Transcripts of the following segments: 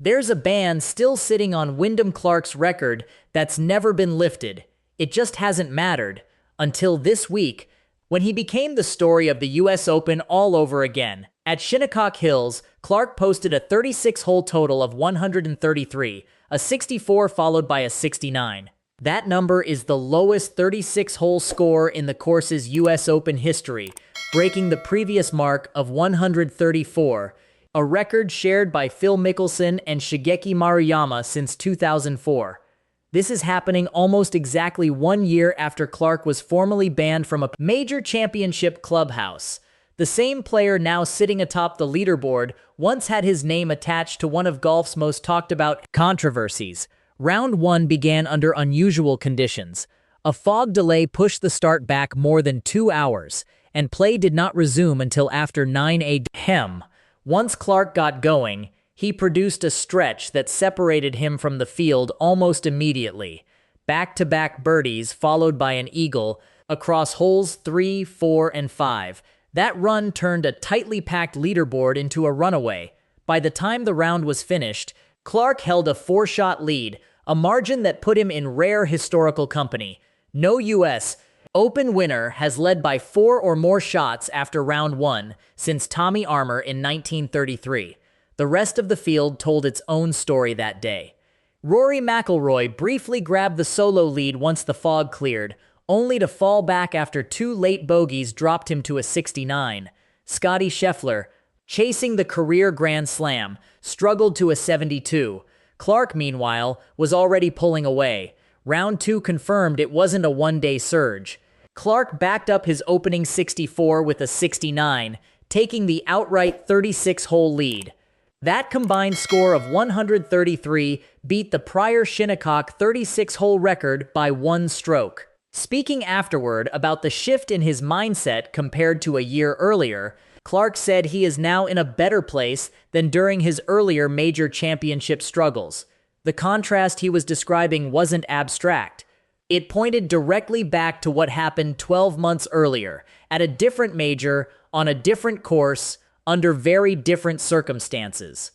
There's a ban still sitting on Wyndham Clark's record that's never been lifted. It just hasn't mattered until this week, when he became the story of the US Open all over again. At Shinnecock Hills, Clark posted a 36-hole total of 133, a 64 followed by a 69. That number is the lowest 36-hole score in the course's US Open history, breaking the previous mark of 134, a record shared by Phil Mickelson and Shigeki Maruyama since 2004. This is happening almost exactly 1 year after Clark was formally banned from a major championship clubhouse. The same player now sitting atop the leaderboard once had his name attached to one of golf's most talked about controversies. Round 1 began under unusual conditions. A fog delay pushed the start back more than 2 hours, and play did not resume until after 9 a.m. Once Clark got going, he produced a stretch that separated him from the field almost immediately. Back-to-back birdies followed by an eagle across holes 3, 4, and 5. That run turned a tightly packed leaderboard into a runaway. By the time the round was finished, Clark held a 4-shot lead, a margin that put him in rare historical company. No US Open winner has led by 4 or more shots after round 1 since Tommy Armour in 1933. The rest of the field told its own story that day. Rory McIlroy briefly grabbed the solo lead once the fog cleared, only to fall back after 2 late bogeys dropped him to a 69. Scottie Scheffler, chasing the career Grand Slam, struggled to a 72. Clark, meanwhile, was already pulling away. Round 2 confirmed it wasn't a one-day surge. Clark backed up his opening 64 with a 69, taking the outright 36-hole lead. That combined score of 133 beat the prior Shinnecock 36-hole record by 1 stroke. Speaking afterward about the shift in his mindset compared to a year earlier, Clark said he is now in a better place than during his earlier major championship struggles. The contrast he was describing wasn't abstract. It pointed directly back to what happened 12 months earlier, at a different major, on a different course, under very different circumstances.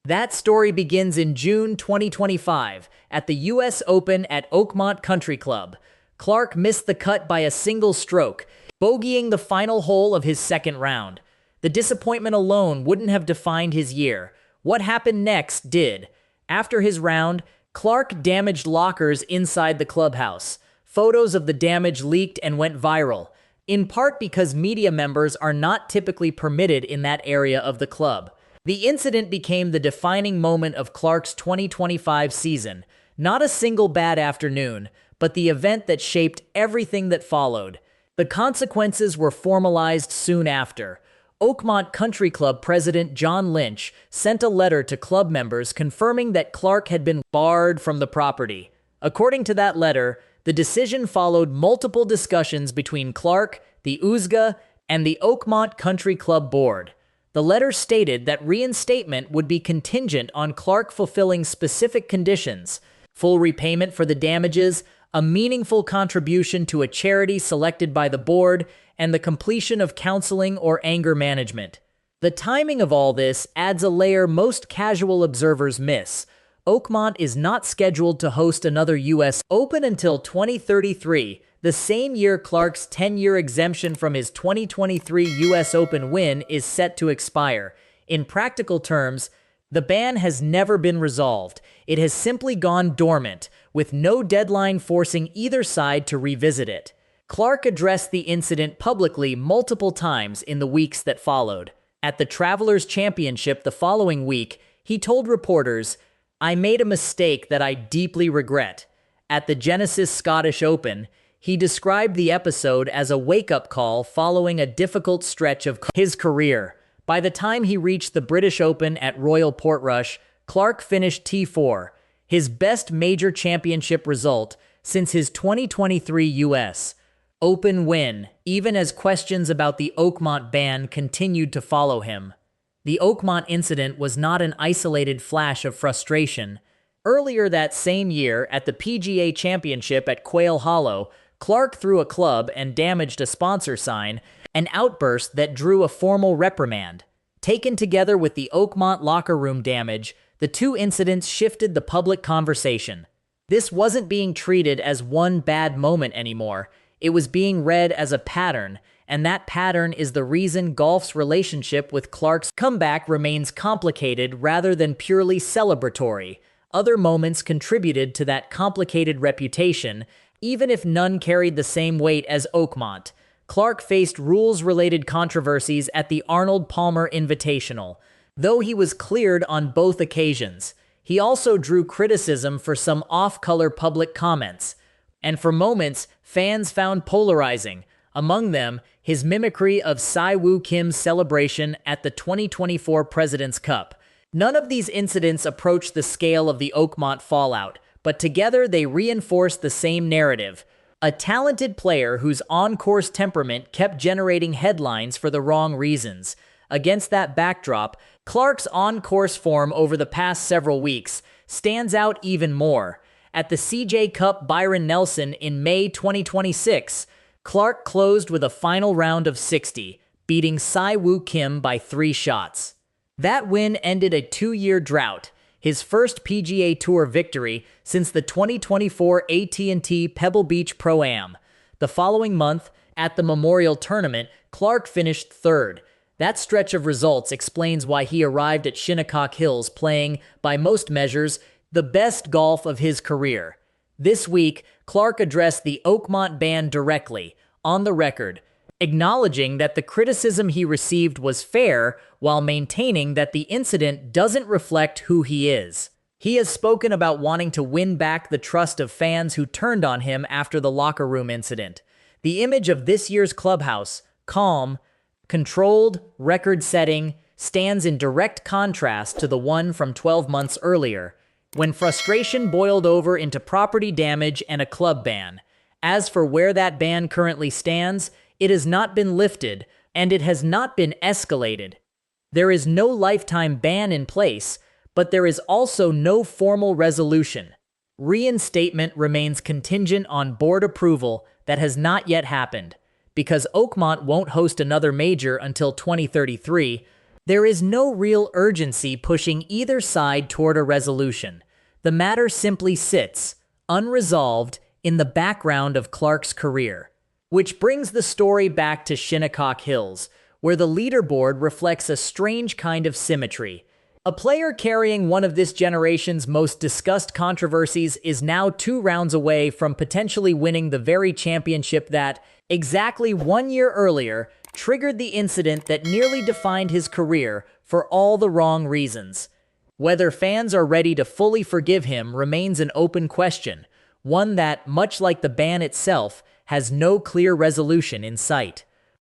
That story begins in June 2025 at the US Open at Oakmont Country Club. Clark missed the cut by a single stroke, bogeying the final hole of his second round. The disappointment alone wouldn't have defined his year. What happened next did. After his round, Clark damaged lockers inside the clubhouse. Photos of the damage leaked and went viral, in part because media members are not typically permitted in that area of the club. The incident became the defining moment of Clark's 2025 season. Not a single bad afternoon, but the event that shaped everything that followed. The consequences were formalized soon after. Oakmont Country Club president John Lynch sent a letter to club members confirming that Clark had been barred from the property. According to that letter, the decision followed multiple discussions between Clark, the USGA, and the Oakmont Country Club board. The letter stated that reinstatement would be contingent on Clark fulfilling specific conditions: full repayment for the damages, a meaningful contribution to a charity selected by the board, and the completion of counseling or anger management. The timing of all this adds a layer most casual observers miss. Oakmont is not scheduled to host another US Open until 2033, the same year Clark's 10-year exemption from his 2023 US Open win is set to expire. In practical terms, the ban has never been resolved. It has simply gone dormant, with no deadline forcing either side to revisit it. Clark addressed the incident publicly multiple times in the weeks that followed. At the Travelers' Championship the following week, he told reporters, "I made a mistake that I deeply regret." At the Genesis Scottish Open, he described the episode as a wake-up call following a difficult stretch of his career. By the time he reached the British Open at Royal Portrush, Clark finished T4, his best major championship result since his 2023 US Open win, even as questions about the Oakmont ban continued to follow him. The Oakmont incident was not an isolated flash of frustration. Earlier that same year, at the PGA Championship at Quail Hollow, Clark threw a club and damaged a sponsor sign, an outburst that drew a formal reprimand. Taken together with the Oakmont locker room damage, the two incidents shifted the public conversation. This wasn't being treated as one bad moment anymore. It was being read as a pattern, and that pattern is the reason golf's relationship with Clark's comeback remains complicated rather than purely celebratory. Other moments contributed to that complicated reputation, even if none carried the same weight as Oakmont. Clark faced rules-related controversies at the Arnold Palmer Invitational, though he was cleared on both occasions. He also drew criticism for some off-color public comments, and for moments, fans found polarizing. Among them, his mimicry of Si-Woo Kim's celebration at the 2024 President's Cup. None of these incidents approached the scale of the Oakmont fallout, but together they reinforced the same narrative. A talented player whose on-course temperament kept generating headlines for the wrong reasons. Against that backdrop, Clark's on-course form over the past several weeks stands out even more. At the CJ Cup Byron Nelson in May 2026, Clark closed with a final round of 60, beating Si-Woo Kim by 3 shots. That win ended a 2-year drought, his first PGA Tour victory since the 2024 AT&T Pebble Beach Pro-Am. The following month, at the Memorial Tournament, Clark finished 3rd. That stretch of results explains why he arrived at Shinnecock Hills playing, by most measures, the best golf of his career. This week, Clark addressed the Oakmont ban directly, on the record, acknowledging that the criticism he received was fair while maintaining that the incident doesn't reflect who he is. He has spoken about wanting to win back the trust of fans who turned on him after the locker room incident. The image of this year's clubhouse, calm, controlled, record-setting, stands in direct contrast to the one from 12 months earlier, when frustration boiled over into property damage and a club ban. As for where that ban currently stands, it has not been lifted, and it has not been escalated. There is no lifetime ban in place, but there is also no formal resolution. Reinstatement remains contingent on board approval that has not yet happened. Because Oakmont won't host another major until 2033, there is no real urgency pushing either side toward a resolution. The matter simply sits, unresolved, in the background of Clark's career. Which brings the story back to Shinnecock Hills, where the leaderboard reflects a strange kind of symmetry. A player carrying one of this generation's most discussed controversies is now 2 rounds away from potentially winning the very championship that, exactly 1 year earlier, triggered the incident that nearly defined his career for all the wrong reasons. Whether fans are ready to fully forgive him remains an open question, one that, much like the ban itself, has no clear resolution in sight.